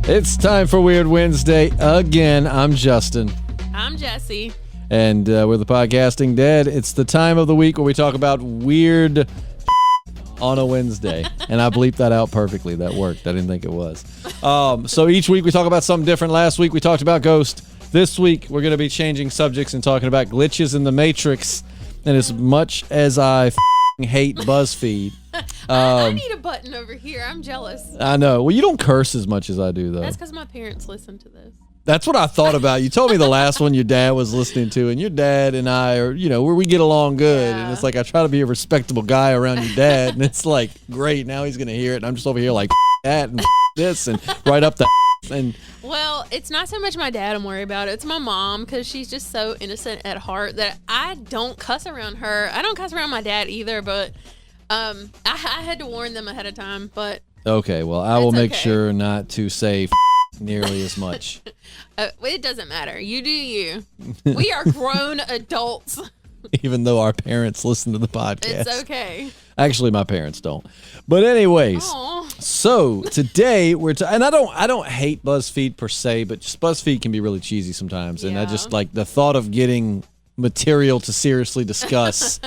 It's time for Weird Wednesday again. I'm Justin. I'm Jessi. And we're the Podcasting Dead. It's the time of the week where we talk about weird on a Wednesday. And I bleeped that out perfectly. That worked. I didn't think it was. So each week we talk about something different. Last week we talked about Ghost. This week we're going to be changing subjects and talking about glitches in the Matrix. And as much as I hate BuzzFeed. I need a button over here. I'm jealous. I know. Well, you don't curse as much as I do, though. That's because my parents listen to this. That's what I thought about. You told me the last one your dad was listening to, and your dad and I are, where we get along good. Yeah. And it's like I try to be a respectable guy around your dad, and it's like, great, now he's going to hear it, and I'm just over here like, that and this, and right up the and. Well, it's not so much my dad I'm worried about. It's my mom, because she's just so innocent at heart that I don't cuss around her. I don't cuss around my dad either, but I had to warn them ahead of time. But okay, well, I will make sure not to say nearly as much. It doesn't matter. You do you. We are grown adults. Even though our parents listen to the podcast. It's okay. Actually, my parents don't. But anyways, so today and I don't hate BuzzFeed per se, but just BuzzFeed can be really cheesy sometimes. And I just like the thought of getting material to seriously discuss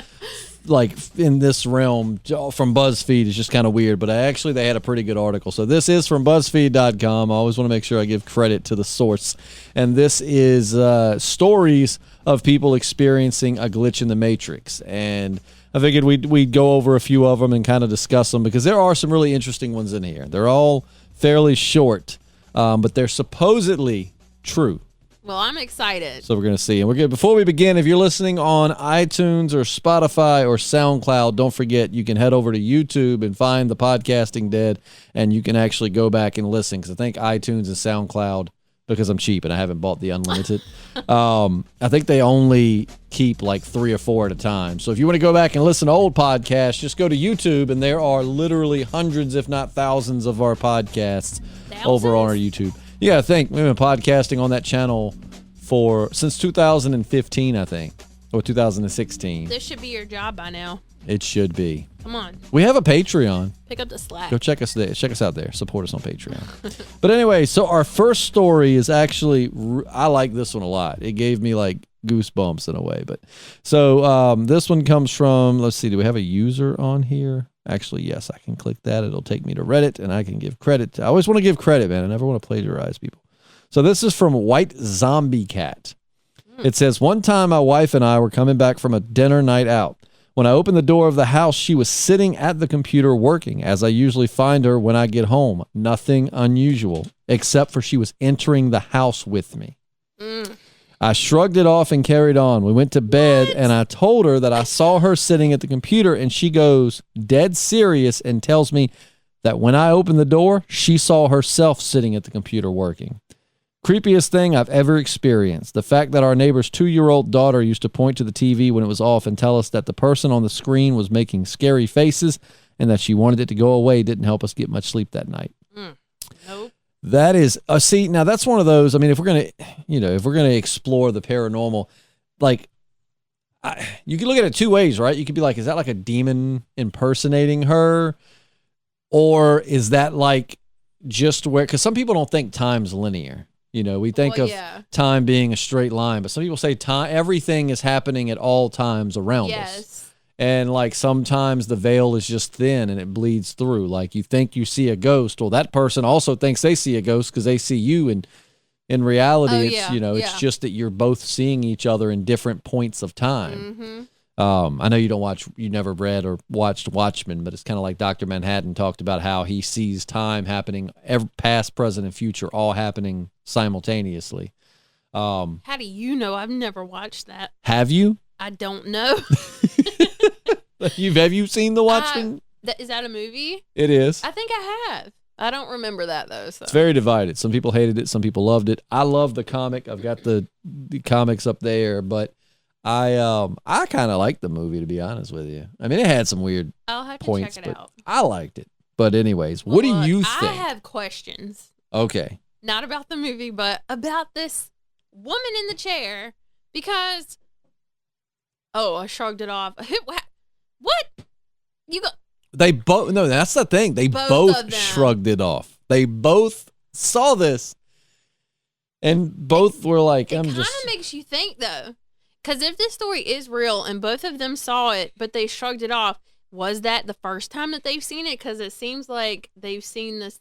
like in this realm from BuzzFeed is just kind of weird. But they had a pretty good article. So this is from BuzzFeed.com. I always want to make sure I give credit to the source. And this is stories of people experiencing a glitch in the Matrix. And I figured we'd go over a few of them and kind of discuss them because there are some really interesting ones in here. They're all fairly short, but they're supposedly true. Well, I'm excited. So we're going to see. And before we begin, if you're listening on iTunes or Spotify or SoundCloud, don't forget you can head over to YouTube and find the Podcasting Dead, and you can actually go back and listen because I think iTunes and SoundCloud, because I'm cheap and I haven't bought the unlimited, I think they only keep like 3 or 4 at a time. So if you want to go back and listen to old podcasts, just go to YouTube, and there are literally hundreds, if not thousands, of our podcasts over on our YouTube. Yeah, I think we've been podcasting on that channel since 2015, I think, or 2016. This should be your job by now. It should be. Come on. We have a Patreon. Pick up the slack. Go check us there. Check us out there. Support us on Patreon. But anyway, so our first story is actually, I like this one a lot. It gave me like goosebumps in a way. But so this one comes from, let's see, do we have a user on here? Actually, yes, I can click that. It'll take me to Reddit, and I can give credit. I always want to give credit, man. I never want to plagiarize people. So this is from White Zombie Cat. It says, one time my wife and I were coming back from a dinner night out. When I opened the door of the house, she was sitting at the computer working, as I usually find her when I get home. Nothing unusual, except for she was entering the house with me. I shrugged it off and carried on. We went to bed, and I told her that I saw her sitting at the computer, and she goes dead serious and tells me that when I opened the door, she saw herself sitting at the computer working. Creepiest thing I've ever experienced. The fact that our neighbor's 2-year-old daughter used to point to the TV when it was off and tell us that the person on the screen was making scary faces and that she wanted it to go away didn't help us get much sleep that night. Nope. That is, see, now that's one of those, I mean, if we're going to explore the paranormal, like, you can look at it 2 ways, right? You could be like, is that like a demon impersonating her? Or is that like just where, because some people don't think time's linear. We think of time being a straight line, but some people say everything is happening at all times around us. And like sometimes the veil is just thin and it bleeds through. Like you think you see a ghost. Well, that person also thinks they see a ghost because they see you. And in reality, it's just that you're both seeing each other in different points of time. I know you never read or watched Watchmen, but it's kind of like Dr. Manhattan talked about how he sees time happening, past, present, and future, all happening simultaneously. How do you know? I've never watched that. Have you? I don't know. Have you seen The Watchmen? Is that a movie? It is. I think I have. I don't remember that, though. So. It's very divided. Some people hated it. Some people loved it. I love the comic. I've got the comics up there, but I kind of liked the movie, to be honest with you. I mean, it had some weird I'll have to points, check it but out. I liked it. But anyways, what do you think? I have questions. Okay. Not about the movie, but about this woman in the chair, because I shrugged it off. What? You go. They both, no, that's the thing. They both shrugged it off. They both saw this. And both were like, it kind of makes you think, though. Because if this story is real and both of them saw it, but they shrugged it off, was that the first time that they've seen it? Because it seems like they've seen this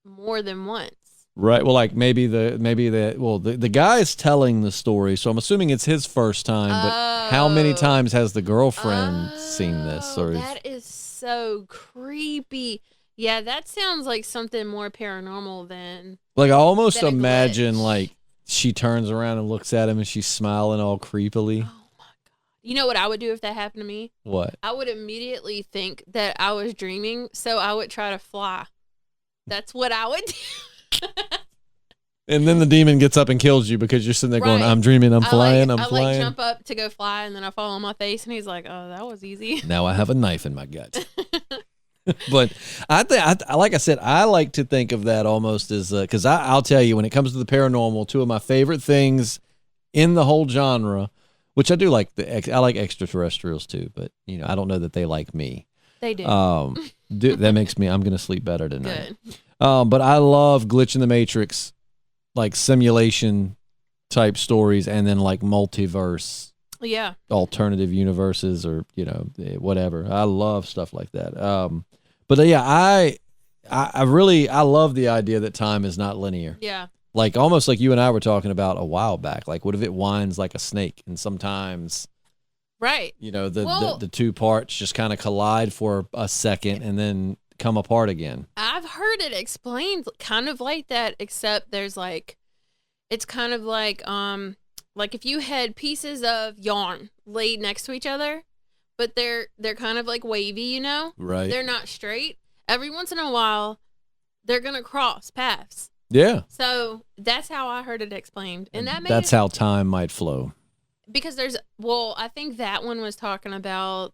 more than once. Right. Well, like maybe the guy's telling the story, so I'm assuming it's his first time. But how many times has the girlfriend seen this? Or that is so creepy. Yeah, that sounds like something more paranormal than. Like I almost imagine like she turns around and looks at him and she's smiling all creepily. Oh my God! You know what I would do if that happened to me? What? I would immediately think that I was dreaming, so I would try to fly. That's what I would do. And then the demon gets up and kills you because you're sitting there going, I'm dreaming, I'm flying, I'm flying. I jump up to go fly, and then I fall on my face, and he's like, oh, that was easy. Now I have a knife in my gut. But I like I said, I like to think of that almost as, because I'll tell you, when it comes to the paranormal, two of my favorite things in the whole genre, which I do like, I like extraterrestrials too, but you know, I don't know that they like me. They do. That makes me, I'm going to sleep better tonight. Good. But I love Glitch in the Matrix, like simulation type stories, and then like multiverse, alternative universes, or you know, whatever. I love stuff like that. But yeah, I really love the idea that time is not linear. Yeah. Like almost like you and I were talking about a while back. Like, what if it winds like a snake, and sometimes, right? You know, the two parts just kind of collide for a second and then come apart again. I've heard it explained kind of like that, except there's like, it's kind of like if you had pieces of yarn laid next to each other, but they're kind of like wavy, you know? Right. They're not straight. Every once in a while, they're gonna cross paths. Yeah. So that's how I heard it explained, and that's how time might flow. Because I think that one was talking about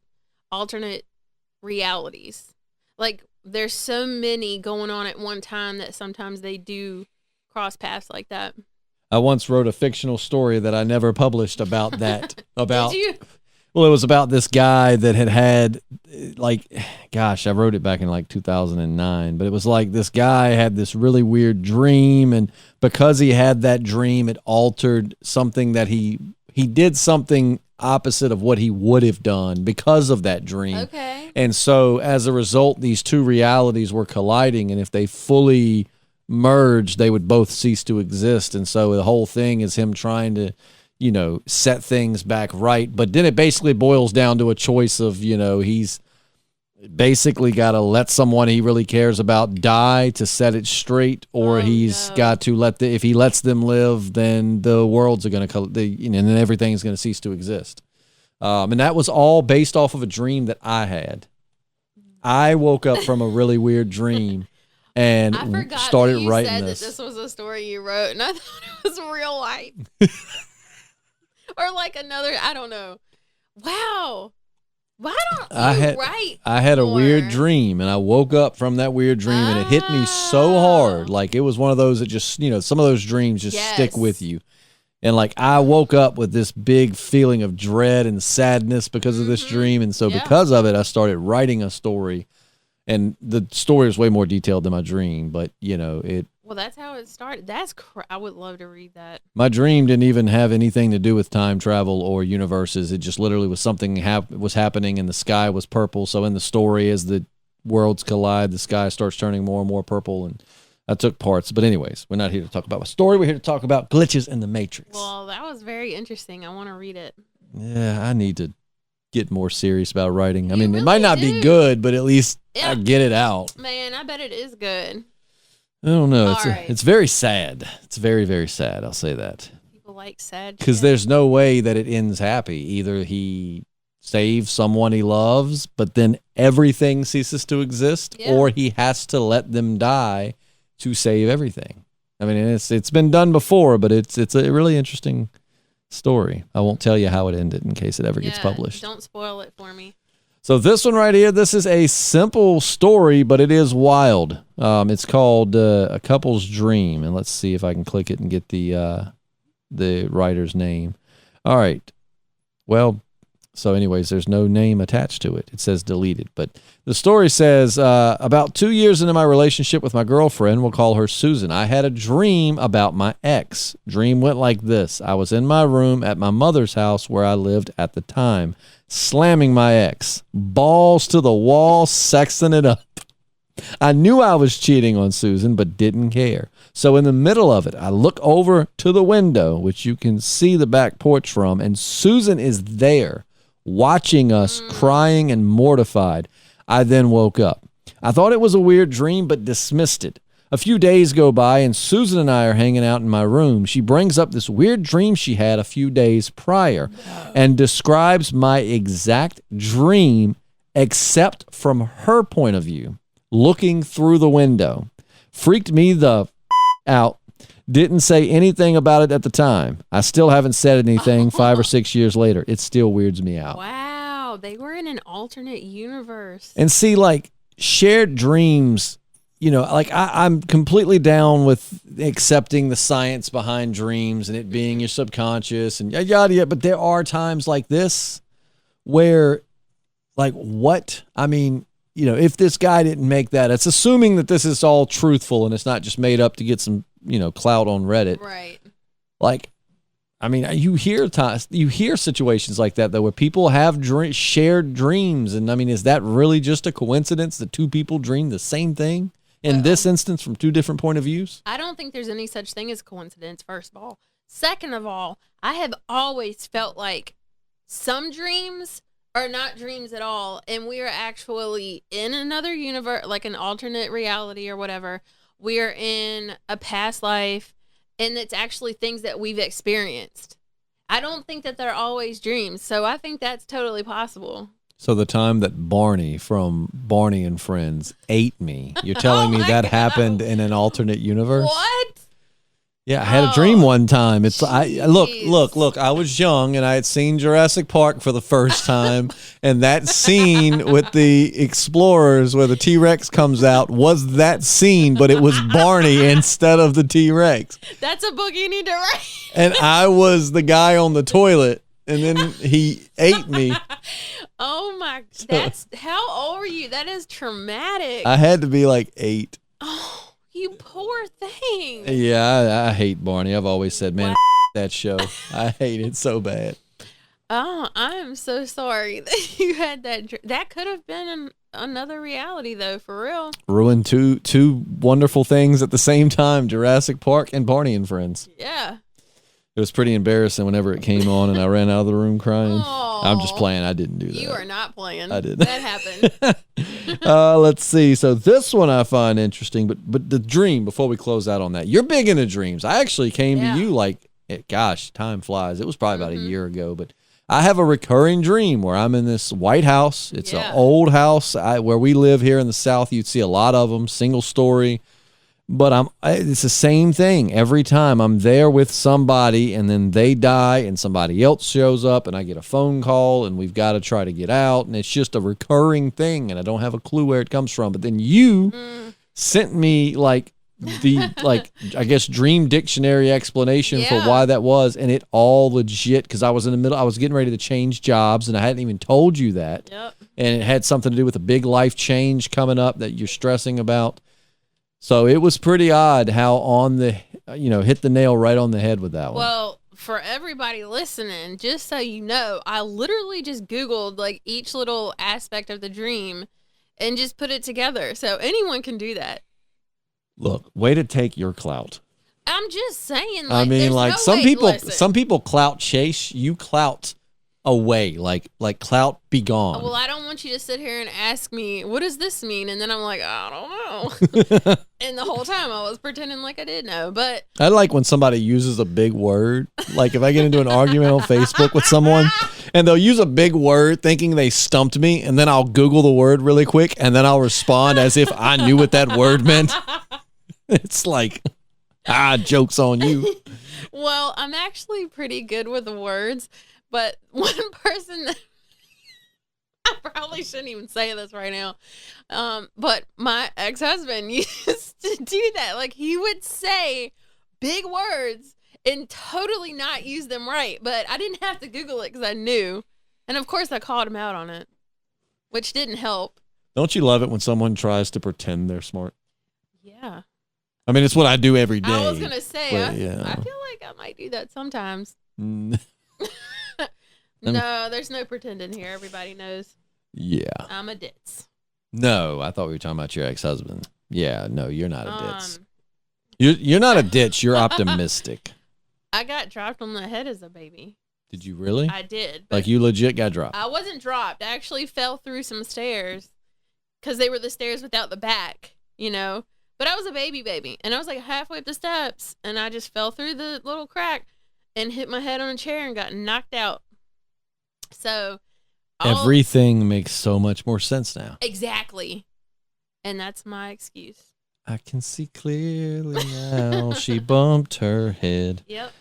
alternate realities. Like, there's so many going on at one time that sometimes they do cross paths like that. I once wrote a fictional story that I never published about that. Did you? Well, it was about this guy that had like, gosh, I wrote it back in like 2009, but it was like this guy had this really weird dream, and because he had that dream, it altered something that he did something opposite of what he would have done because of that dream. Okay. And so as a result, these two realities were colliding, and if they fully merged, they would both cease to exist. And so the whole thing is him trying to, you know, set things back right. But then it basically boils down to a choice of, you know, he's basically got to let someone he really cares about die to set it straight, or he's got to if he lets them live, then the worlds are going to, and then everything's going to cease to exist. And that was all based off of a dream that I had. I woke up from a really weird dream and started writing said this. That this was a story you wrote, and I thought it was real life. Or like another, I don't know. Wow. Why don't you write I had more? A weird dream, and I woke up from that weird dream, and it hit me so hard. Like, it was one of those that just, you know, some of those dreams just stick with you. And like, I woke up with this big feeling of dread and sadness because of this dream. And so because of it, I started writing a story, and the story is way more detailed than my dream, but you know, well, that's how it started. I would love to read that. My dream didn't even have anything to do with time travel or universes. It just literally was something was happening, and the sky was purple. So in the story, as the worlds collide, the sky starts turning more and more purple, and I took parts. But anyways, we're not here to talk about my story. We're here to talk about glitches in the Matrix. Well, that was very interesting. I want to read it. Yeah, I need to get more serious about writing. I mean, it might not be good, but at least I get it out. Man, I bet it is good. I don't know. It's very sad. It's very, very sad. I'll say that. People like sad because there's no way that it ends happy. Either he saves someone he loves, but then everything ceases to exist, or he has to let them die to save everything. I mean, it's been done before, but it's a really interesting story. I won't tell you how it ended in case it ever gets published. Don't spoil it for me. So this one right here, this is a simple story, but it is wild. It's called A Couple's Dream, and let's see if I can click it and get the writer's name. All right. Well, So anyways, there's no name attached to it. It says deleted. But the story says, about 2 years into my relationship with my girlfriend, we'll call her Susan, I had a dream about my ex. Dream went like this. I was in my room at my mother's house where I lived at the time, slamming my ex. Balls to the wall, sexing it up. I knew I was cheating on Susan, but didn't care. So in the middle of it, I look over to the window, which you can see the back porch from, and Susan is there, watching us, crying and mortified. I then woke up. I thought it was a weird dream, but dismissed it. A few days go by, and Susan and I are hanging out in my room. She brings up this weird dream she had a few days prior and describes my exact dream, except from her point of view, looking through the window. Freaked me the out. Didn't say anything about it at the time. I still haven't said anything 5 or 6 years later. It still weirds me out. Wow, they were in an alternate universe. And see, like, shared dreams, you know, like I'm completely down with accepting the science behind dreams and it being your subconscious and yada, yada. But there are times like this where, like, what? I mean, you know, if this guy didn't make that, it's assuming that this is all truthful and it's not just made up to get some, you know, clout on Reddit. Right. Like, I mean, you hear situations like that, though, where people have shared dreams. And I mean, is that really just a coincidence that two people dream the same thing in this instance from two different point of views? I don't think there's any such thing as coincidence, first of all. Second of all, I have always felt like some dreams are not dreams at all, and we are actually in another universe, like an alternate reality or whatever. We are in a past life, and it's actually things that we've experienced. I don't think that they're always dreams, so I think that's totally possible. So the time that Barney from Barney and Friends ate me, you're telling me that happened in an alternate universe? What? Yeah, I had a dream one time. It's look. I was young and I had seen Jurassic Park for the first time, and that scene with the explorers where the T-Rex comes out was that scene, but it was Barney instead of the T-Rex. That's a book you need to write. And I was the guy on the toilet, and then he ate me. Oh my! That's how old were you? That is traumatic. I had to be like 8. Oh. You poor thing. Yeah, I hate Barney. I've always said, man, that show. I hate it so bad. Oh, I'm so sorry that you had that. That could have been another reality, though, for real. Ruined two wonderful things at the same time, Jurassic Park and Barney and Friends. Yeah. It was pretty embarrassing whenever it came on and I ran out of the room crying. Aww. I'm just playing. I didn't do that. You are not playing. I didn't. That happened. Let's see. So this one I find interesting, but the dream, before we close out on that, you're big into dreams. I actually came to you like, gosh, time flies. It was probably about a year ago, but I have a recurring dream where I'm in this white house. It's an old house where we live here in the South. You'd see a lot of them, single story. But it's the same thing every time. I'm there with somebody and then they die and somebody else shows up and I get a phone call and we've got to try to get out. And it's just a recurring thing and I don't have a clue where it comes from. But then you sent me like I guess dream dictionary explanation for why that was. And it all legit, because I was in the middle. I was getting ready to change jobs and I hadn't even told you that. Yep. And it had something to do with a big life change coming up that you're stressing about. So it was pretty odd how hit the nail right on the head with that one. Well, for everybody listening, just so you know, I literally just Googled like each little aspect of the dream and just put it together. So anyone can do that. Look, way to take your clout. I'm just saying. I mean, like some people clout chase, you clout away, like clout be gone. Well, I don't want you to sit here and ask me, what does this mean? And then I'm like, I don't know. And the whole time I was pretending like I did know. But I like when somebody uses a big word. Like if I get into an argument on Facebook with someone and they'll use a big word thinking they stumped me, and then I'll Google the word really quick and then I'll respond as if I knew what that word meant. It's like, joke's on you. Well, I'm actually pretty good with words. But one person that I probably shouldn't even say this right now, but my ex-husband used to do that. Like he would say big words and totally not use them right. But I didn't have to Google it because I knew. And of course I called him out on it, which didn't help. Don't you love it when someone tries to pretend they're smart? Yeah. I mean, it's what I do every day. I was going to say, but, I feel like I might do that sometimes. Mm. No, there's no pretending here. Everybody knows. Yeah. I'm a ditz. No, I thought we were talking about your ex-husband. Yeah, no, you're not a ditz. You're not a ditz. You're optimistic. I got dropped on the head as a baby. Did you really? I did. Like you legit got dropped? I wasn't dropped. I actually fell through some stairs because they were the stairs without the back, you know. But I was a baby, and I was like halfway up the steps, and I just fell through the little crack and hit my head on a chair and got knocked out. So everything makes so much more sense now. Exactly. And that's my excuse. I can see clearly now. She bumped her head. Yep.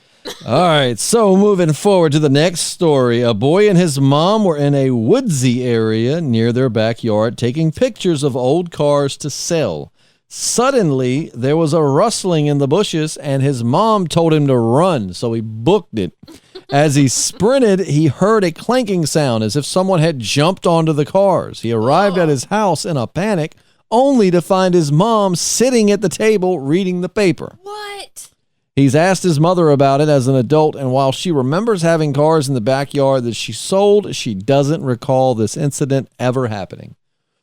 All right, so moving forward to the next story. A boy and his mom were in a woodsy area near their backyard taking pictures of old cars to sell. Suddenly, there was a rustling in the bushes, and his mom told him to run, so he booked it. As he sprinted, he heard a clanking sound as if someone had jumped onto the cars. He arrived at his house in a panic, only to find his mom sitting at the table reading the paper. What? He's asked his mother about it as an adult, and while she remembers having cars in the backyard that she sold, she doesn't recall this incident ever happening.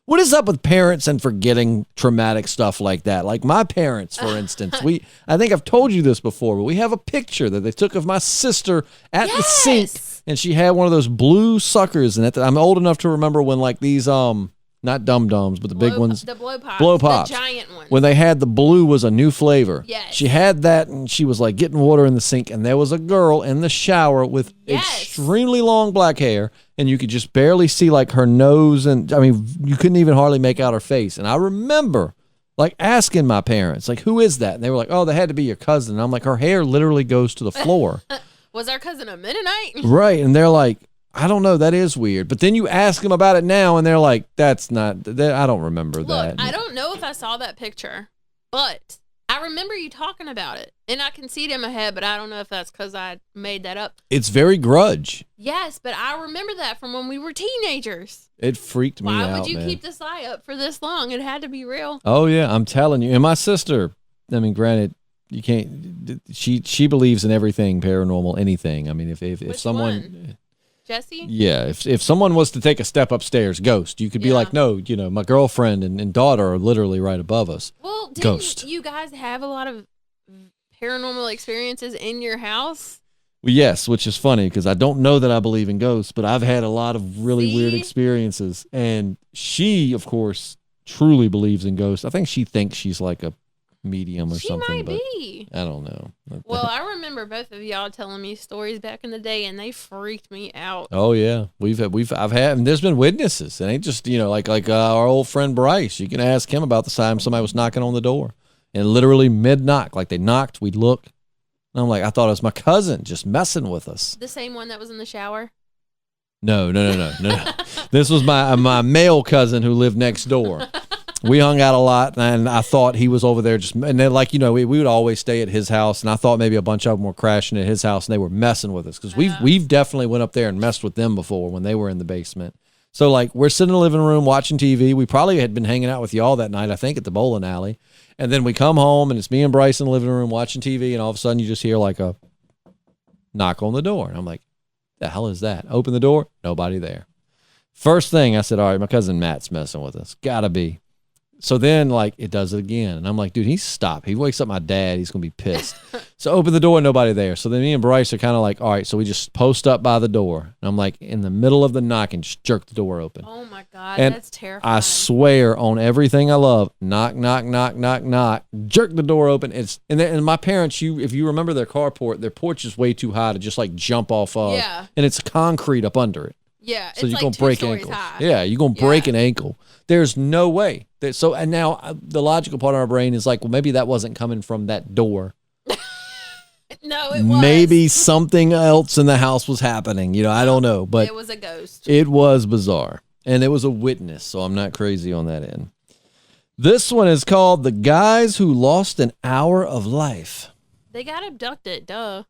What is up with parents and forgetting traumatic stuff like that? Like my parents, for instance, I think I've told you this before, but we have a picture that they took of my sister at the sink, and she had one of those blue suckers in it. I'm old enough to remember when like these, not dum-dums, but the big ones. The blow pops. Blow pops. The giant ones. When they had the blue was a new flavor. Yes. She had that, and she was like getting water in the sink, and there was a girl in the shower with extremely long black hair, and you could just barely see like her nose, and I mean, you couldn't even hardly make out her face. And I remember like asking my parents, like, who is that? And they were like, oh, that had to be your cousin. And I'm like, her hair literally goes to the floor. Was our cousin a Mennonite? Right. And they're like, I don't know. That is weird. But then you ask them about it now, and they're like, that's not, I don't remember that. Look, I don't know if I saw that picture, but I remember you talking about it. And I can see it in my head, but I don't know if that's because I made that up. It's very grudge. Yes, but I remember that from when we were teenagers. It freaked me out, Why would you man. keep this lie up for this long? It had to be real. Oh, yeah. I'm telling you. And my sister, I mean, granted, you can't, she believes in everything paranormal, anything. I mean, if someone... One? Jessi? Yeah, if someone was to take a step upstairs, ghost, you could be like, no, you know, my girlfriend and daughter are literally right above us. Well, didn't ghost. You guys have a lot of paranormal experiences in your house? Well, yes, which is funny because I don't know that I believe in ghosts, but I've had a lot of really weird experiences. And she, of course, truly believes in ghosts. I think she thinks she's like a medium or something. She might but be. I don't know. Well, I remember both of y'all telling me stories back in the day, and they freaked me out. Oh yeah, I've had, and there's been witnesses. It ain't just, you know, like our old friend Bryce. You can ask him about the time somebody was knocking on the door, and literally mid knock, like they knocked, we'd look, and I'm like, I thought it was my cousin just messing with us. The same one that was in the shower. No. This was my male cousin who lived next door. We hung out a lot, and I thought he was over there just, and then, like, you know, we would always stay at his house, and I thought maybe a bunch of them were crashing at his house, and they were messing with us, because we've definitely went up there and messed with them before when they were in the basement. So, like, we're sitting in the living room watching TV. We probably had been hanging out with y'all that night, I think, at the bowling alley. And then we come home, and it's me and Bryce in the living room watching TV, and all of a sudden you just hear, like, a knock on the door. And I'm like, the hell is that? Open the door, nobody there. First thing, I said, all right, my cousin Matt's messing with us. Gotta be. So then, like, it does it again. And I'm like, dude, he's stopped. He wakes up my dad. He's going to be pissed. So open the door, nobody there. So then me and Bryce are kind of like, all right, so we just post up by the door. And I'm like, in the middle of the knock, and just jerk the door open. Oh, my God. And that's terrifying. I swear on everything I love, knock, knock, knock, knock, knock, jerk the door open. And my parents, if you remember their carport, their porch is way too high to just, like, jump off of. Yeah. And it's concrete up under it. Yeah, so it's you're like gonna break ankles. high. Yeah, you're gonna break an ankle. There's no way. So, and now the logical part of our brain is like, well, maybe that wasn't coming from that door. No, it was. Maybe something else in the house was happening. You know, I don't know, but it was a ghost. It was bizarre, and it was a witness. So I'm not crazy on that end. This one is called "The Guys Who Lost an Hour of Life." They got abducted. Duh.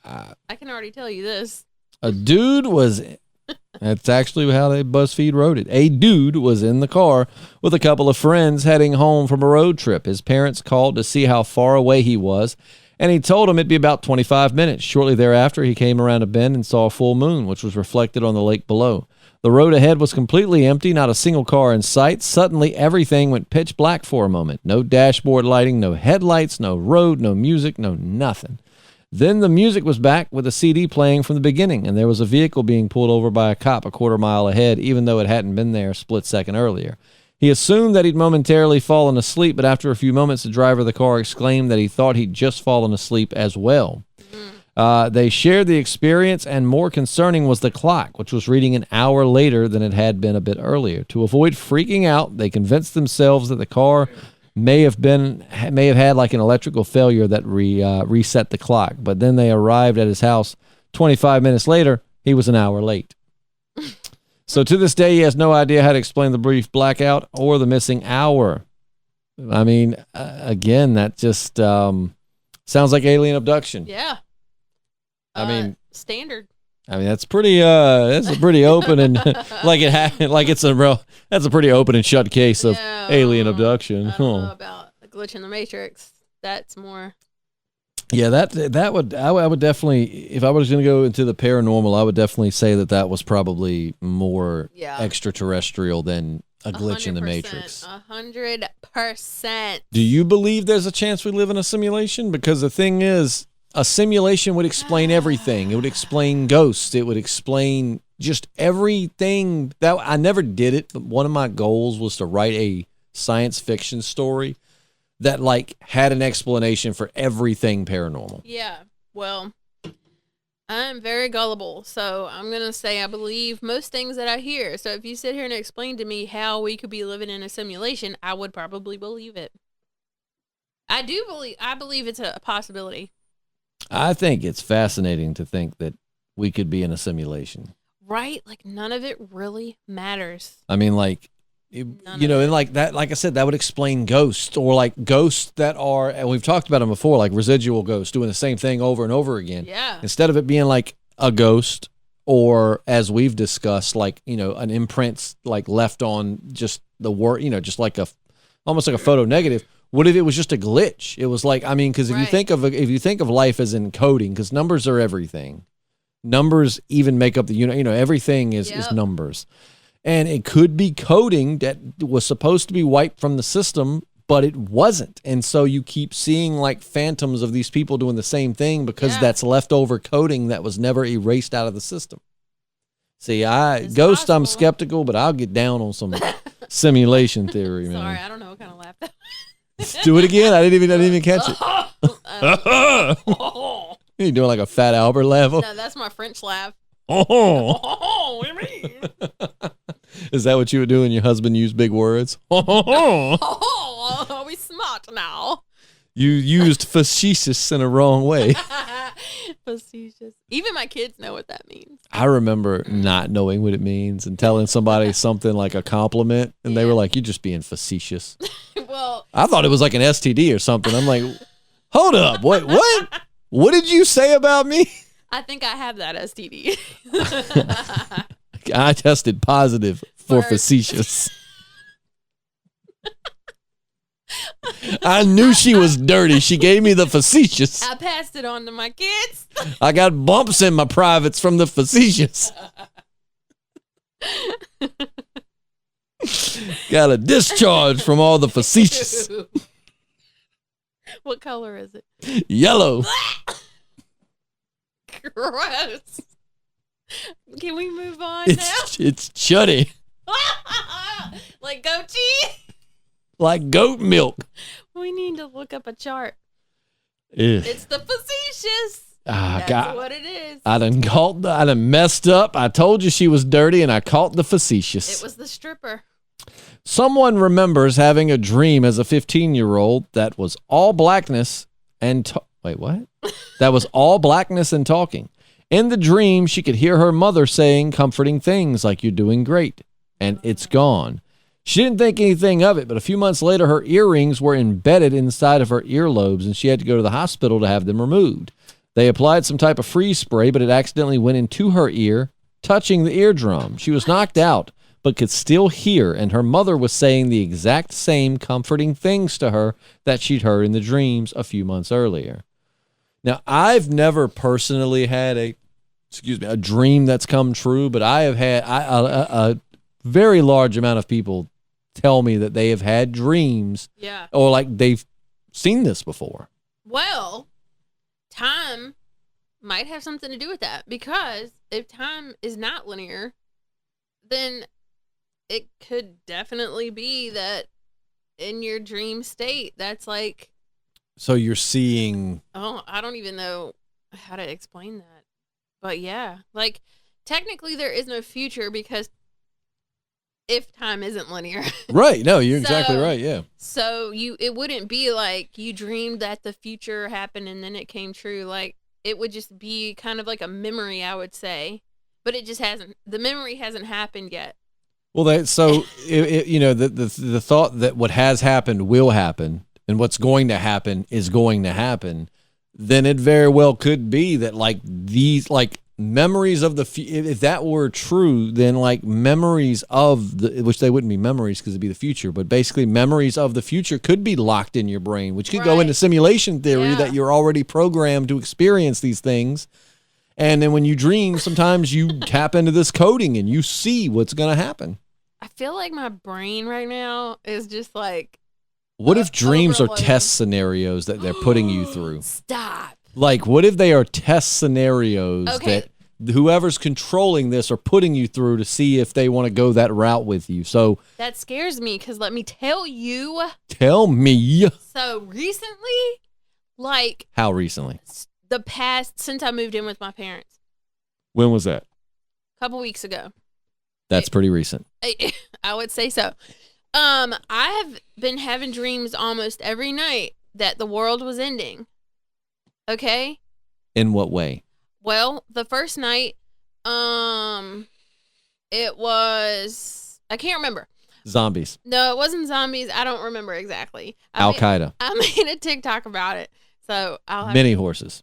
I can already tell you this. A dude was That's actually how they BuzzFeed wrote it. A dude was in the car with a couple of friends heading home from a road trip. His parents called to see how far away he was, and he told them it'd be about 25 minutes. Shortly thereafter, he came around a bend and saw a full moon, which was reflected on the lake below. The road ahead was completely empty, not a single car in sight. Suddenly, everything went pitch black for a moment. No dashboard lighting, no headlights, no road, no music, no nothing. Then the music was back with a CD playing from the beginning, and there was a vehicle being pulled over by a cop a quarter mile ahead, even though it hadn't been there a split second earlier. He assumed that he'd momentarily fallen asleep, but after a few moments, the driver of the car exclaimed that he thought he'd just fallen asleep as well. They shared the experience, and more concerning was the clock, which was reading an hour later than it had been a bit earlier. To avoid freaking out, they convinced themselves that the car may have had like an electrical failure that reset the clock. But then they arrived at his house 25 minutes later. He was an hour late. So to this day, he has no idea how to explain the brief blackout or the missing hour. I mean, again, that just sounds like alien abduction. Yeah. I mean, standard. I mean, that's a pretty open and that's a pretty open and shut case of alien abduction. I don't know about a glitch in the Matrix. That's more. Yeah, I would definitely, if I was going to go into the paranormal, I would definitely say that was probably more extraterrestrial than a glitch in the Matrix. 100%. Do you believe there's a chance we live in a simulation? Because the thing is, a simulation would explain everything. It would explain ghosts. It would explain just everything. That I never did it, but one of my goals was to write a science fiction story that like had an explanation for everything paranormal. Yeah. Well, I'm very gullible, so I'm going to say I believe most things that I hear. So if you sit here and explain to me how we could be living in a simulation, I would probably believe it. I believe it's a possibility. I think it's fascinating to think that we could be in a simulation. Right? Like none of it really matters. I mean, like, and like that, like I said, that would explain ghosts or like ghosts that are, and we've talked about them before, like residual ghosts doing the same thing over and over again. Yeah. Instead of it being like a ghost or as we've discussed, like, an imprint like left on just the word, just like almost like a photo negative. What if it was just a glitch? It was like, I mean, because if you think of life as encoding, because numbers are everything. Numbers even make up the everything is numbers. And it could be coding that was supposed to be wiped from the system, but it wasn't. And so you keep seeing like phantoms of these people doing the same thing because that's leftover coding that was never erased out of the system. See, Ghost, I'm skeptical, but I'll get down on some simulation theory, man. Sorry, I don't know what kind of laugh that was. Do it again. I didn't even catch it. You doing like a Fat Albert laugh? No, that's my French laugh. Oh, what do you mean? Is that what you would do when your husband used big words? Oh, we smart now. You used facetious in a wrong way. Facetious. Even my kids know what that means. I remember not knowing what it means and telling somebody something like a compliment, and they were like, "You're just being facetious." Well, I thought it was like an STD or something. I'm like, hold up, what? What did you say about me? I think I have that STD. I tested positive for facetious. I knew she was dirty. She gave me the facetious. I passed it on to my kids. I got bumps in my privates from the facetious. Got a discharge from all the facetious. What color is it? Yellow. Gross. Can we move on now? It's chuddy. Like goat cheese? Like goat milk. We need to look up a chart. Ugh. It's the facetious. That's God. What it is. I done messed up. I told you she was dirty, and I caught the facetious. It was the stripper. Someone remembers having a dream as a 15-year-old that was all blackness and wait, what? That was all blackness and talking. In the dream, she could hear her mother saying comforting things like, "You're doing great," and it's gone. She didn't think anything of it, but a few months later, her earrings were embedded inside of her earlobes, and she had to go to the hospital to have them removed. They applied some type of freeze spray, but it accidentally went into her ear, touching the eardrum. She was knocked out, but could still hear, and her mother was saying the exact same comforting things to her that she'd heard in the dreams a few months earlier. Now, I've never personally had a dream that's come true, but I have had a very large amount of people tell me that they have had dreams, or like they've seen this before. Well, time might have something to do with that, because if time is not linear, then it could definitely be that in your dream state, that's like... So you're seeing... Oh, I don't even know how to explain that. But yeah, like technically there is no future, because if time isn't linear. Right. No, you're exactly right. Yeah. So it wouldn't be like you dreamed that the future happened and then it came true. Like it would just be kind of like a memory, I would say, but it just hasn't. The memory hasn't happened yet. Well, the thought that what has happened will happen, and what's going to happen is going to happen, then it very well could be that like these like memories of if that were true, then like memories of which they wouldn't be memories because it'd be the future, but basically memories of the future could be locked in your brain, which could go into simulation theory that you're already programmed to experience these things. And then when you dream, sometimes you tap into this coding and you see what's going to happen. I feel like my brain right now is just like... What if dreams are test scenarios that they're putting you through? Stop. Like, what if they are test scenarios that whoever's controlling this are putting you through to see if they want to go that route with you? So that scares me, because let me tell you. Tell me. So recently, like... How recently? Since I moved in with my parents. When was that? A couple weeks ago. That's pretty recent. I would say so. I have been having dreams almost every night that the world was ending. Okay? In what way? Well, the first night, it was... I can't remember. Zombies. No, it wasn't zombies. I don't remember exactly. Al-Qaeda. I made a TikTok about it. So I'll have mini horses.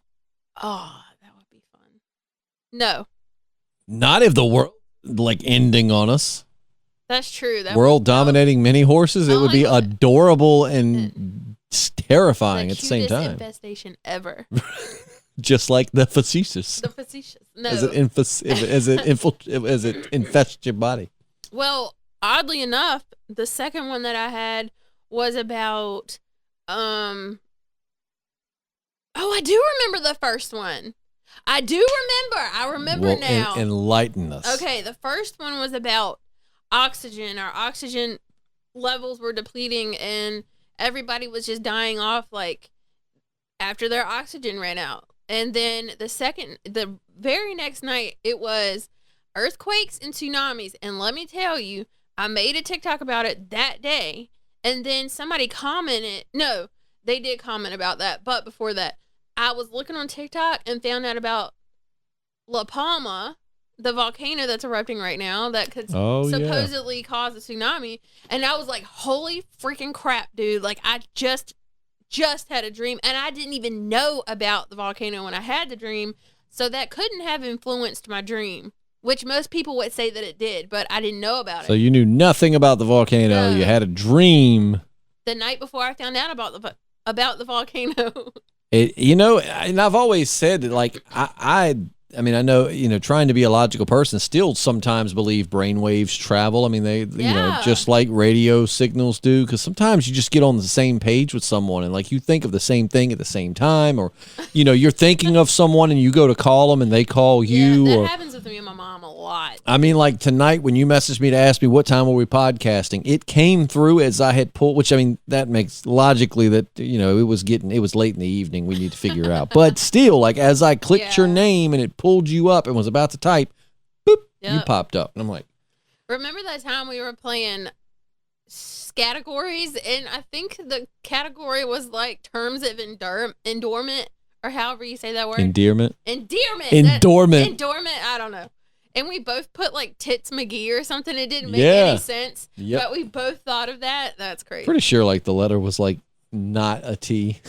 Oh, that would be fun. No. Not if the world like ending on us. That's true. World dominating mini horses. It would be adorable and terrifying at the same time. Infestation ever. Just like the facetious. The facetious. No. As it infests your body. Well, oddly enough, the second one that I had was about oh, I do remember the first one. I remember now. Enlighten us. Okay, the first one was about oxygen. Our oxygen levels were depleting and everybody was just dying off like after their oxygen ran out. And then the very next night, it was earthquakes and tsunamis. And let me tell you, I made a TikTok about it that day. And then somebody commented. No, they did comment about that. But before that, I was looking on TikTok and found out about La Palma, the volcano that's erupting right now that could supposedly cause a tsunami. And I was like, holy freaking crap, dude. Like, I just had a dream, and I didn't even know about the volcano when I had the dream, so that couldn't have influenced my dream, which most people would say that it did, but I didn't know about it. So you knew nothing about the volcano. You had a dream. The night before I found out about the volcano. And I've always said that, like, I mean, I know, trying to be a logical person, still sometimes believe brainwaves travel. I mean, they, just like radio signals do, because sometimes you just get on the same page with someone and like you think of the same thing at the same time, or, you're thinking of someone and you go to call them and they call you. Yeah, that happens with me and my mom a lot. I mean, like tonight when you messaged me to ask me what time were we podcasting, it came through as I had pulled, which I mean, that makes logically that, it was late in the evening. We need to figure out. But still, like as I clicked your name and it pulled you up and was about to type, boop, you popped up. And I'm like, remember that time we were playing categories, and I think the category was like terms of endorment, or however you say that word. Endearment. Endorment. I don't know. And we both put like Tits McGee or something. It didn't make any sense. Yep. But we both thought of that. That's crazy. Pretty sure like the letter was like not a T.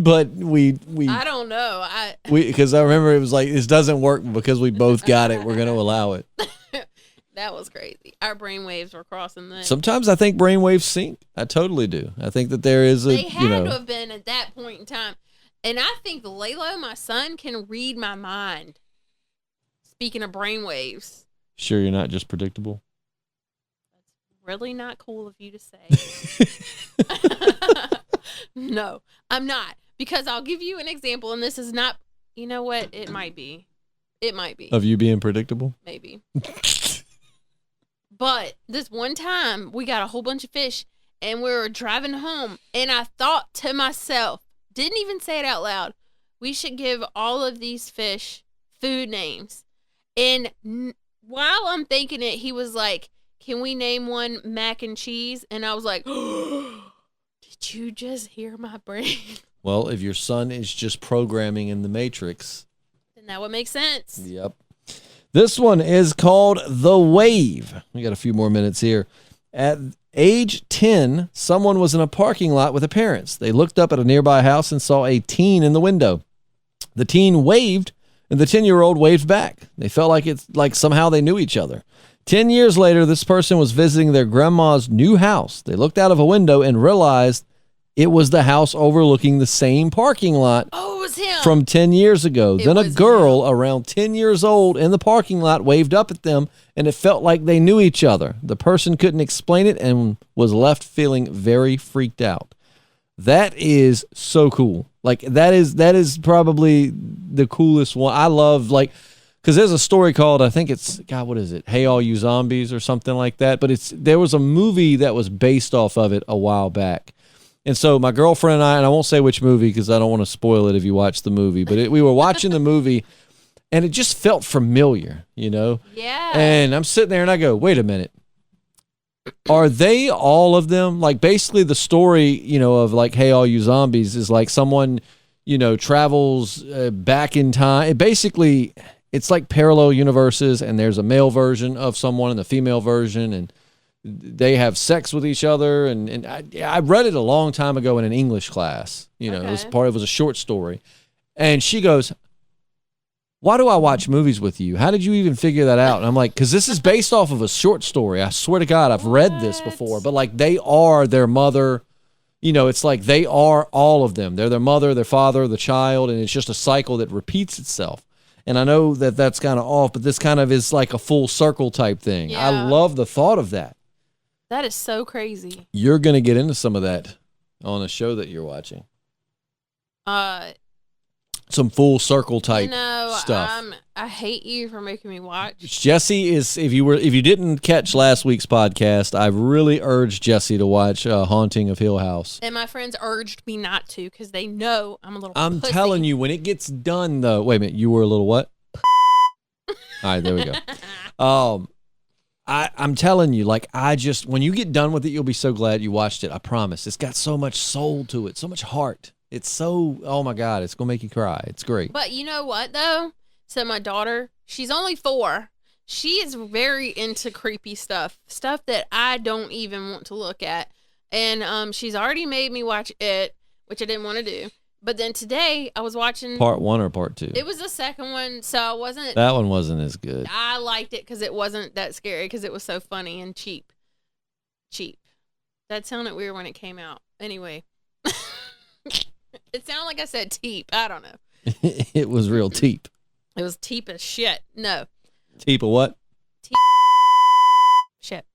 but we I don't know. because I remember it was like, this doesn't work because we both got it. We're going to allow it. That was crazy. Our brain waves were crossing the. Sometimes I think brainwaves sync. I totally do. I think that there is They had to have been at that point in time. And I think Laylo, my son, can read my mind. Speaking of brainwaves. Sure you're not just predictable? That's really not cool of you to say. No, I'm not. Because I'll give you an example, and this is not, you know what? It might be. It might be. Of you being predictable? Maybe. But this one time, we got a whole bunch of fish, and we were driving home, and I thought to myself, didn't even say it out loud, we should give all of these fish food names. And while I'm thinking it, he was like, can we name one mac and cheese? And I was like, oh, did you just hear my brain? Well, if your son is just programming in the Matrix. Then that would make sense. Yep. This one is called The Wave. We got a few more minutes here. At age 10, someone was in a parking lot with their parents. They looked up at a nearby house and saw a teen in the window. The teen waved, and the 10-year-old waved back. They felt like somehow they knew each other. 10 years later, this person was visiting their grandma's new house. They looked out of a window and realized it was the house overlooking the same parking lot. Oh, it was him. From 10 years ago. Then a girl around 10 years old in the parking lot waved up at them, and it felt like they knew each other. The person couldn't explain it and was left feeling very freaked out. That is so cool. Like, that is probably the coolest one. I love, like, because there's a story called, I think it's, God, what is it? Hey, All You Zombies or something like that. But there was a movie that was based off of it a while back. And so my girlfriend and I won't say which movie because I don't want to spoil it if you watch the movie, but we were watching the movie and it just felt familiar, you know? Yeah. And I'm sitting there and I go, wait a minute. Are they all of them? Like, basically the story, you know, of like, Hey, All You Zombies is like someone, you know, travels back in time. It's like parallel universes, and there's a male version of someone and a female version, and they have sex with each other. And I read it a long time ago in an English class. You know, it was a short story. And she goes, why do I watch movies with you? How did you even figure that out? And I'm like, because this is based off of a short story. I swear to God, I've read this before. But like, they are their mother. You know, it's like they are all of them. They're their mother, their father, the child, and it's just a cycle that repeats itself. And I know that that's kind of off, but this kind of is like a full circle type thing. Yeah. I love the thought of that. That is so crazy. You're going to get into some of that on a show that you're watching. Some full circle type stuff. I hate you for making me watch. Jessi is, if you didn't catch last week's podcast, I really urged Jessi to watch Haunting of Hill House. And my friends urged me not to because they know I'm a little I'm pussy. telling you, when it gets done, though. Wait a minute, you were a little what? All right, there we go. I'm telling you, like, when you get done with it, you'll be so glad you watched it. I promise. It's got so much soul to it, so much heart. It's so, oh my God, it's going to make you cry. It's great. But you know what, though? So my daughter, she's only 4. She is very into creepy stuff that I don't even want to look at. And she's already made me watch it, which I didn't want to do. But then today, I was watching... Part 1 or part 2? It was the second one, so I wasn't... That one wasn't as good. I liked it because it wasn't that scary, because it was so funny and cheap. Cheap. That sounded weird when it came out. Anyway. It sounded like I said teep. I don't know. It was real teep. It was teep as shit. No. Teep of what? Teep shit.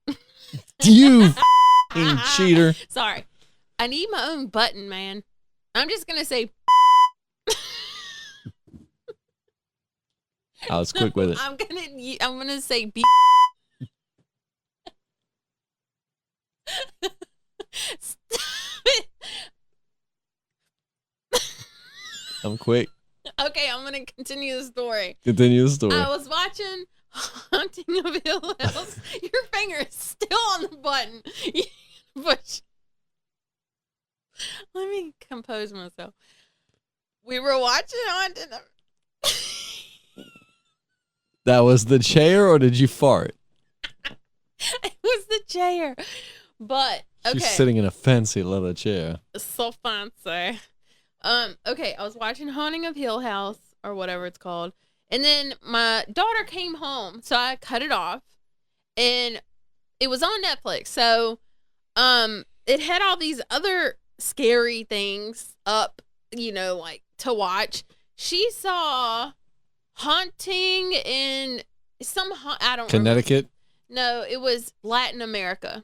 You cheater. Sorry. I need my own button, man. I'm just going to say. I was quick with it. I'm gonna say B. I'm quick. Okay, I'm going to continue the story. Continue the story. I was watching Haunting of Hill House. Your finger is still on the button. But let me compose myself. We were watching Haunting of... That was the chair, or did you fart? It was the chair. But, okay. She's sitting in a fancy leather chair. So fancy. Okay, I was watching Haunting of Hill House or whatever it's called, and then my daughter came home, so I cut it off, and it was on Netflix. So, it had all these other scary things up, like to watch. She saw Haunting in I don't remember. Connecticut? No, it was Latin America.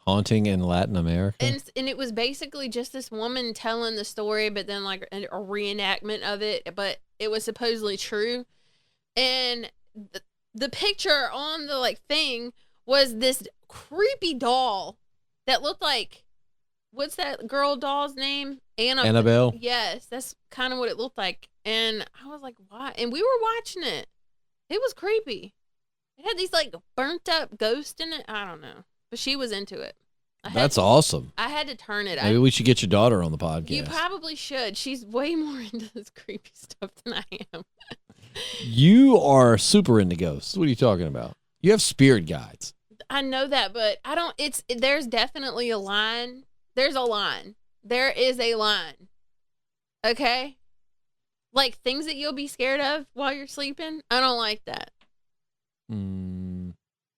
Haunting in Latin America? And it was basically just this woman telling the story, but then like a reenactment of it, but it was supposedly true. And the picture on the like thing was this creepy doll that looked like, what's that girl doll's name? Annabelle? Yes, that's kind of what it looked like. And I was like, why? And we were watching it. It was creepy. It had these like burnt up ghosts in it. I don't know. But she was into it. That's awesome. I had to turn it. Maybe we should get your daughter on the podcast. You probably should. She's way more into this creepy stuff than I am. You are super into ghosts. What are you talking about? You have spirit guides. I know that, but I don't. There's definitely a line. There's a line. There is a line. Okay? Like things that you'll be scared of while you're sleeping. I don't like that.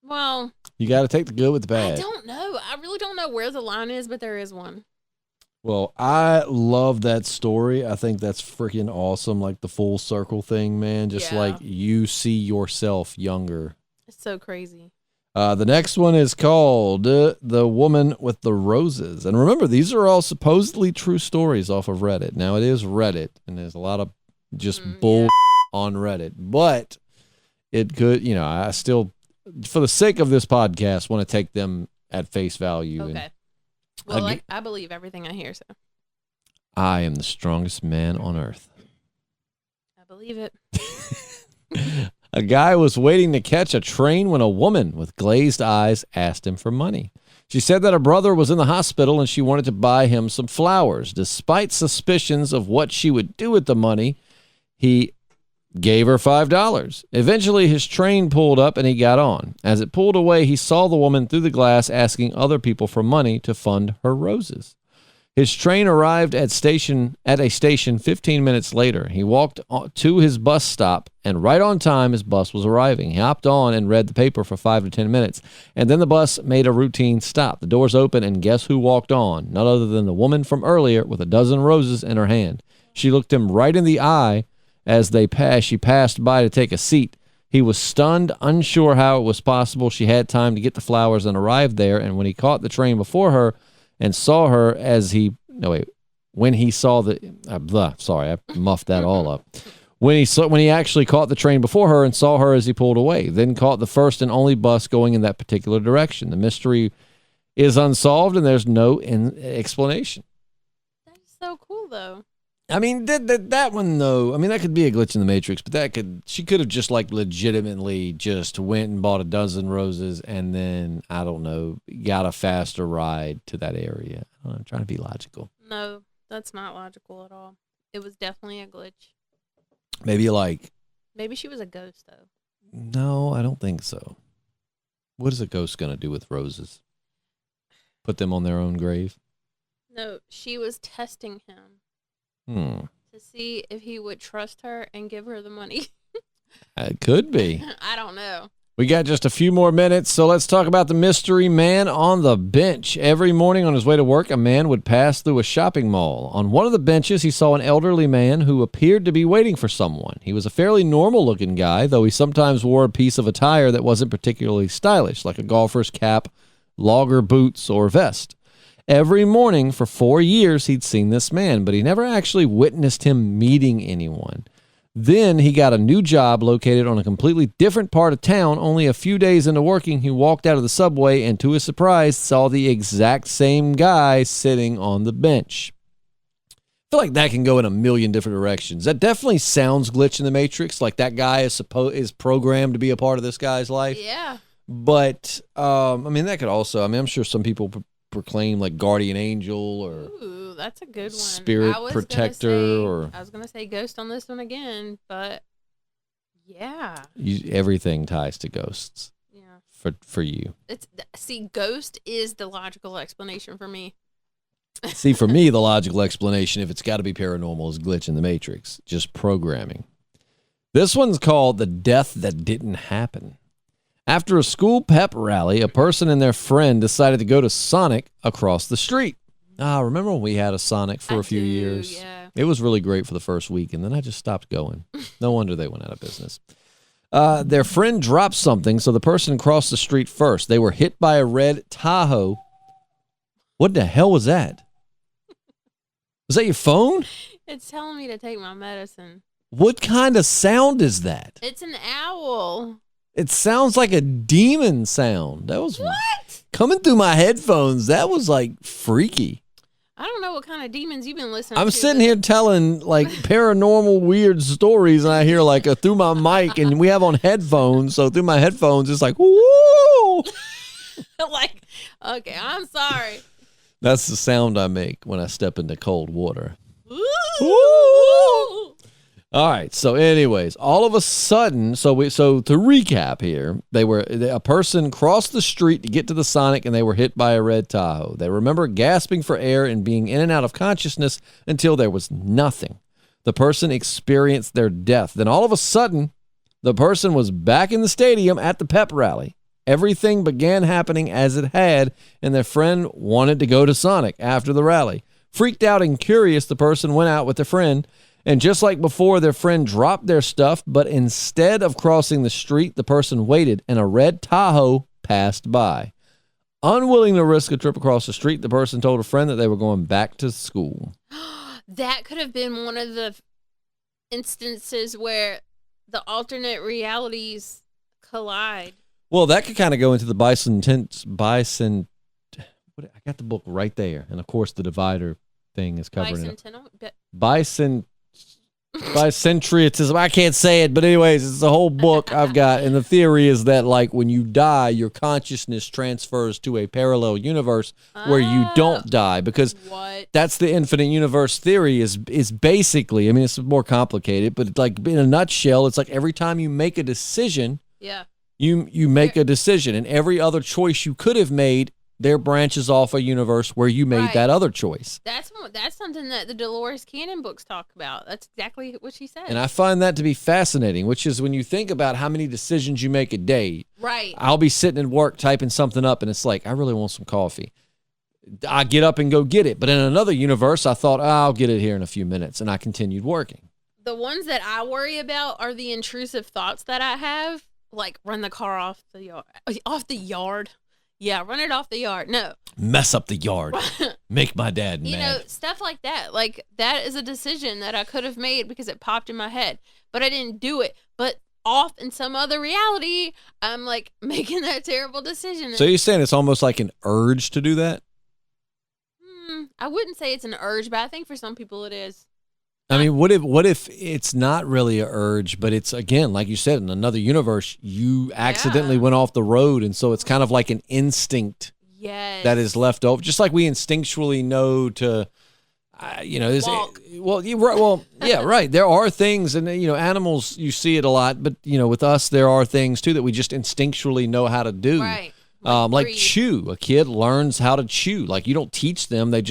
Well, you got to take the good with the bad. I don't know. I really don't know where the line is, but there is one. Well, I love that story. I think that's freaking awesome. Like the full circle thing, man. Just like you see yourself younger. It's so crazy. The next one is called The Woman with the Roses. And remember, these are all supposedly true stories off of Reddit. Now, it is Reddit, and there's a lot of just bull on Reddit. But it could, I still, for the sake of this podcast, want to take them at face value. Okay. Well, I believe everything I hear, so. I am the strongest man on earth. I believe it. A guy was waiting to catch a train when a woman with glazed eyes asked him for money. She said that her brother was in the hospital and she wanted to buy him some flowers. Despite suspicions of what she would do with the money, he gave her $5. Eventually, his train pulled up and he got on. As it pulled away, he saw the woman through the glass asking other people for money to fund her roses. His train arrived at a station 15 minutes later. He walked to his bus stop, and right on time, his bus was arriving. He hopped on and read the paper for 5 to 10 minutes, and then the bus made a routine stop. The doors opened, and guess who walked on? None other than the woman from earlier with a dozen roses in her hand. She looked him right in the eye as she passed by to take a seat. He was stunned, unsure how it was possible she had time to get the flowers and arrived there, and when he caught the train before her, and saw her when he saw I muffed that all up. When he actually caught the train before her and saw her as he pulled away, then caught the first and only bus going in that particular direction. The mystery is unsolved and there's no explanation. That's so cool though. I mean, that one though, I mean, that could be a glitch in the Matrix, but she could have just like legitimately just went and bought a dozen roses and then, I don't know, got a faster ride to that area. I'm trying to be logical. No, that's not logical at all. It was definitely a glitch. Maybe she was a ghost though. No, I don't think so. What is a ghost going to do with roses? Put them on their own grave? No, she was testing him. To see if he would trust her and give her the money. It could be. I don't know. We got just a few more minutes, so let's talk about the mystery man on the bench. Every morning on his way to work, a man would pass through a shopping mall. On one of the benches, he saw an elderly man who appeared to be waiting for someone. He was a fairly normal-looking guy, though he sometimes wore a piece of attire that wasn't particularly stylish, like a golfer's cap, logger boots, or vest. Every morning for 4 years, he'd seen this man, but he never actually witnessed him meeting anyone. Then he got a new job located on a completely different part of town. Only a few days into working, he walked out of the subway and, to his surprise, saw the exact same guy sitting on the bench. I feel like that can go in a million different directions. That definitely sounds glitch in the Matrix, like that guy is programmed to be a part of this guy's life. Yeah. But, I mean, that could also, I mean, I'm sure some people proclaim like guardian angel or ooh, that's a good one. Spirit protector I was gonna say ghost on this one again, but yeah, everything ties to ghosts. Yeah, for you. Ghost is the logical explanation for me. See, for me, the logical explanation, if it's got to be paranormal, is glitch in the matrix, just programming. This one's called The Death That Didn't Happen. After a school pep rally, a person and their friend decided to go to Sonic across the street. Remember when we had a Sonic for a few years? Yeah. It was really great for the first week, and then I just stopped going. No wonder they went out of business. Their friend dropped something, so the person crossed the street first. They were hit by a red Tahoe. What the hell was that? Was that your phone? It's telling me to take my medicine. What kind of sound is that? It's an owl. It sounds like a demon sound. That was What? coming through my headphones. That was like freaky. I don't know what kind of demons you've been listening to. I'm sitting here telling like paranormal weird stories, and I hear like through my mic, and we have on headphones. So through my headphones, it's like, woo! Like, okay, I'm sorry. That's the sound I make when I step into cold water. Ooh. All right. So, anyways, all of a sudden, so to recap here, a person crossed the street to get to the Sonic, and they were hit by a red Tahoe. They remember gasping for air and being in and out of consciousness until there was nothing. The person experienced their death. Then, all of a sudden, the person was back in the stadium at the pep rally. Everything began happening as it had, and their friend wanted to go to Sonic after the rally. Freaked out and curious, the person went out with their friend. And just like before, their friend dropped their stuff, but instead of crossing the street, the person waited, and a red Tahoe passed by. Unwilling to risk a trip across the street, the person told a friend that they were going back to school. That could have been one of the instances where the alternate realities collide. Well, that could kind of go into the I got the book right there. And, of course, the divider thing is covering it. Bicentriatism. I can't say it, but anyways, it's a whole book I've got, and the theory is that like when you die, your consciousness transfers to a parallel universe where you don't die, because that's the infinite universe theory is basically, I mean, it's more complicated, but like in a nutshell, it's like every time you make a decision, you make a decision, and every other choice you could have made, there branches off a universe where you made that other choice. That's something that the Dolores Cannon books talk about. That's exactly what she said. And I find that to be fascinating, which is when you think about how many decisions you make a day. Right. I'll be sitting at work typing something up, and it's like, I really want some coffee. I get up and go get it. But in another universe, I thought, I'll get it here in a few minutes, and I continued working. The ones that I worry about are the intrusive thoughts that I have, like run the car off the yard. Yeah, run it off the yard. No. Mess up the yard. Make my dad mad. You know, stuff like that. Like, that is a decision that I could have made because it popped in my head. But I didn't do it. But off in some other reality, I'm, like, making that terrible decision. So you're saying it's almost like an urge to do that? I wouldn't say it's an urge, but I think for some people it is. I mean, what if it's not really an urge, but it's, again, like you said, in another universe, you accidentally went off the road, and so it's kind of like an instinct that is left over. Just like we instinctually know to, walk. Right. There are things, and, animals, you see it a lot, but, with us, there are things, too, that we just instinctually know how to do. Right. Like chew. A kid learns how to chew. Like, you don't teach them. They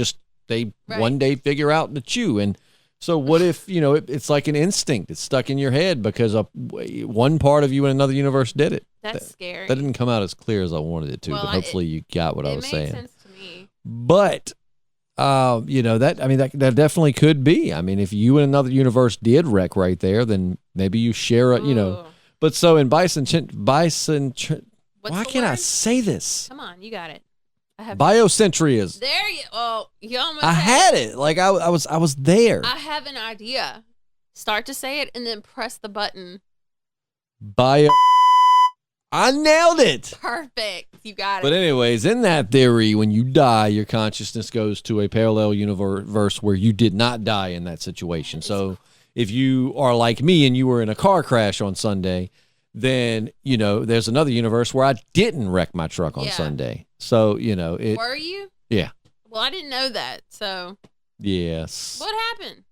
one day figure out to chew, and so what if, it's like an instinct. It's stuck in your head because one part of you in another universe did it. That's scary. That didn't come out as clear as I wanted it to, but hopefully you got what I was saying. It makes sense to me. But, that definitely could be. I mean, if you in another universe did wreck right there, then maybe you share But so in why can't I say this? Come on, you got it. Biocentria. There you. Oh, you almost. I had it. Like I was there. I have an idea. Start to say it and then press the button. I nailed it. Perfect. You got it. But anyways, in that theory, when you die, your consciousness goes to a parallel universe where you did not die in that situation. So if you are like me and you were in a car crash on Sunday, then, there's another universe where I didn't wreck my truck on Sunday. So, Were you? Yeah. Well, I didn't know that, so. Yes. What happened?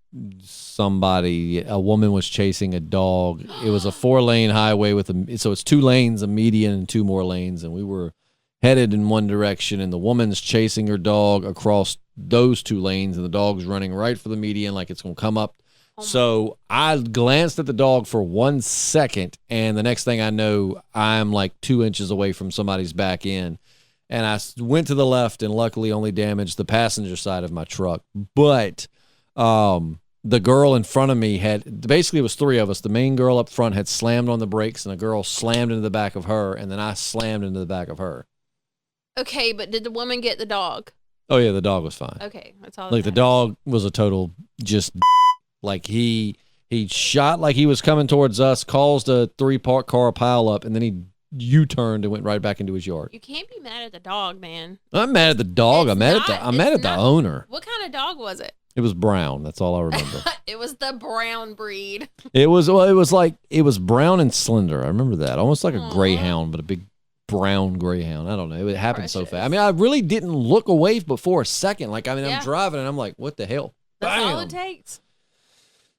A woman was chasing a dog. It was a 4-lane highway so it's 2 lanes, a median, and 2 more lanes, and we were headed in one direction, and the woman's chasing her dog across those 2 lanes, and the dog's running right for the median like it's going to come up. So I glanced at the dog for 1 second, and the next thing I know, I'm like 2 inches away from somebody's back end. And I went to the left and luckily only damaged the passenger side of my truck. But the girl in front of me basically it was 3 of us. The main girl up front had slammed on the brakes, and the girl slammed into the back of her, and then I slammed into the back of her. Okay, but did the woman get the dog? Oh, yeah, the dog was fine. Okay, that's all. Like, the dog was a total just... Like, he shot like he was coming towards us, caused a 3-part car pile up, and then he U-turned and went right back into his yard. You can't be mad at the dog, man. I'm mad at the dog. I'm mad at the owner. What kind of dog was it? It was brown. That's all I remember. It was the brown breed. It was brown and slender. I remember that. Almost like a greyhound, but a big brown greyhound. I don't know. It happened so fast. I mean, I really didn't look away before a second. Like, I mean, I'm driving and I'm like, what the hell? That's Bam! all it takes.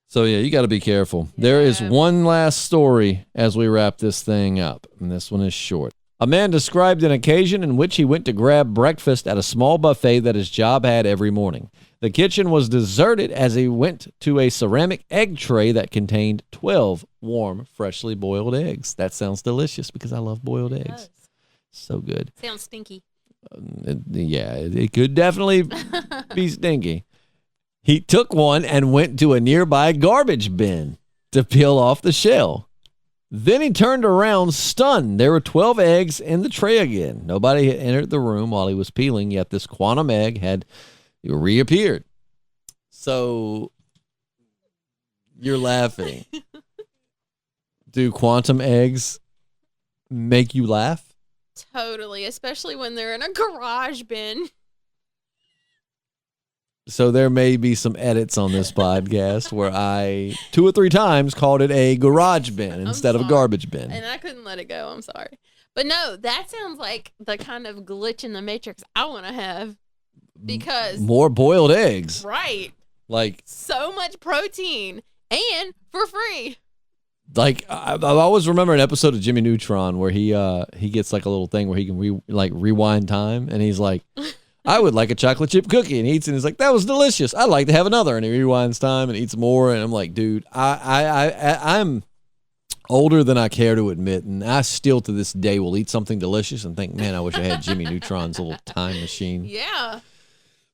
So, yeah, you got to be careful. Yeah. There is one last story as we wrap this thing up, and this one is short. A man described an occasion in which he went to grab breakfast at a small buffet that his job had every morning. The kitchen was deserted as he went to a ceramic egg tray that contained 12 warm, freshly boiled eggs. That sounds delicious because I love boiled eggs. So good. Sounds stinky. It could definitely be stinky. He took one and went to a nearby garbage bin to peel off the shell. Then he turned around stunned. There were 12 eggs in the tray again. Nobody had entered the room while he was peeling, yet this quantum egg had reappeared. So you're laughing. Do quantum eggs make you laugh? Totally, especially when they're in a garage bin. So there may be some edits on this podcast where I 2 or 3 times called it a garage bin instead of a garbage bin. And I couldn't let it go. I'm sorry. But no, that sounds like the kind of glitch in the Matrix I want to have. Because more boiled eggs. Right. Like so much protein and for free. Like I always remember an episode of Jimmy Neutron where he gets like a little thing where he can rewind time, and he's like, I would like a chocolate chip cookie, and he eats it and he's like, that was delicious. I'd like to have another. And he rewinds time and eats more. And I'm like, dude, I'm older than I care to admit, and I still to this day will eat something delicious and think, man, I wish I had Jimmy Neutron's little time machine. Yeah.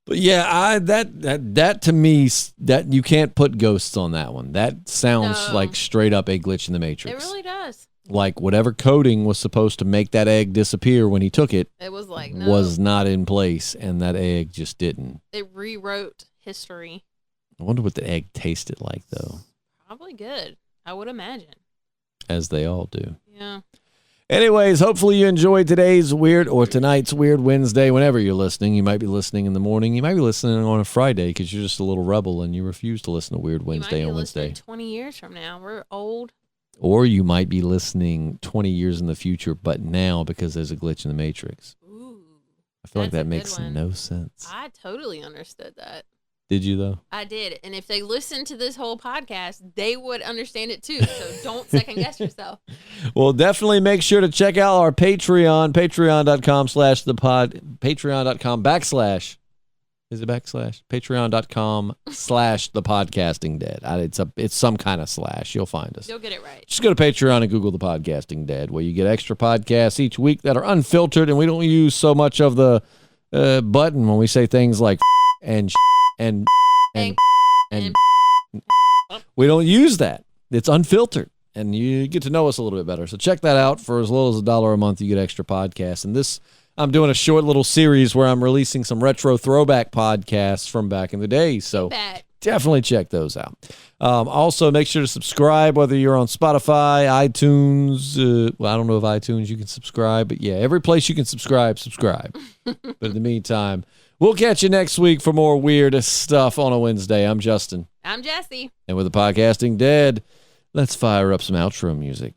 But yeah, that to me, that you can't put ghosts on that one. That sounds like straight up a glitch in the Matrix. It really does. Like whatever coding was supposed to make that egg disappear when he took it, it was like was not in place, and that egg just didn't. It rewrote history. I wonder what the egg tasted like, though. Probably good, I would imagine. As they all do. Yeah. Anyways, hopefully you enjoyed tonight's Weird Wednesday. Whenever you're listening, you might be listening in the morning. You might be listening on a Friday because you're just a little rebel and you refuse to listen to Weird Wednesday on Wednesday. 20 years from now, we're old. Or you might be listening 20 years in the future, but now because there's a glitch in the Matrix. Ooh, I feel like that makes no sense. I totally understood that. Did you, though? I did. And if they listened to this whole podcast, they would understand it, too. So don't second guess yourself. Well, definitely make sure to check out our Patreon, patreon.com/patreon.com/. Is it backslash? Patreon.com/thepodcastingdead. It's some kind of slash. You'll find us. You'll get it right. Just go to Patreon and Google The Podcasting Dead, where you get extra podcasts each week that are unfiltered, and we don't use so much of the button when we say things like and we don't use that. It's unfiltered, and you get to know us a little bit better. So check that out. For as little as $1 a month, you get extra podcasts. And this, I'm doing a short little series where I'm releasing some retro throwback podcasts from back in the day. So definitely check those out. Also, make sure to subscribe, whether you're on Spotify, iTunes. Well, I don't know if iTunes you can subscribe, but yeah, every place you can subscribe. But in the meantime, we'll catch you next week for more weird stuff on a Wednesday. I'm Justin. I'm Jessie. And with the Podcasting Dead, let's fire up some outro music.